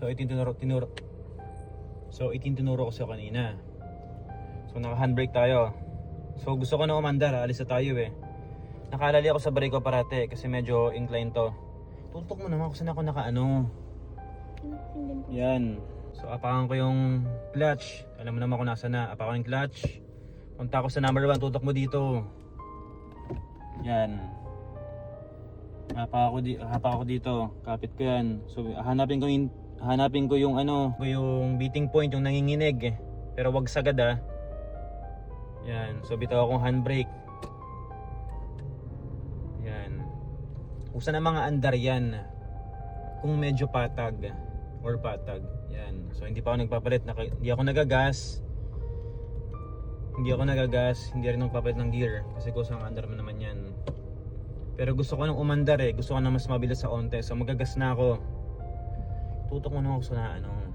So ito yung tinuro ko sa kanina. So naka handbrake tayo. So gusto ko na umandar, alis na tayo eh. Nakalali ako sa brake ko parate kasi medyo incline to. Tutok mo naman kung saan ako nakaano. Yan. So apakan ko yung clutch. Alam mo naman kung nasa na. Apakan yung clutch. Punta ako sa number 1, tutok mo dito. Yan. Hapa ako dito. Kapit ko yan. So hanapin ko yung ano, yung beating point, yung nanginginig. Pero wag sagad ah. Yan. So bitaw akong handbrake. Yan. Usa na mga andar yan. Kung medyo patag or patag. Yan. So hindi pa ako nagpapalit, hindi ako nagagas. Hindi rin nagpapalit ng gear kasi kusang andar mo naman yan. Pero gusto ko nang umandar eh. Gusto ko na mas mabilis sa onte. So magagas na ako. Tutok mo na ako sa ano.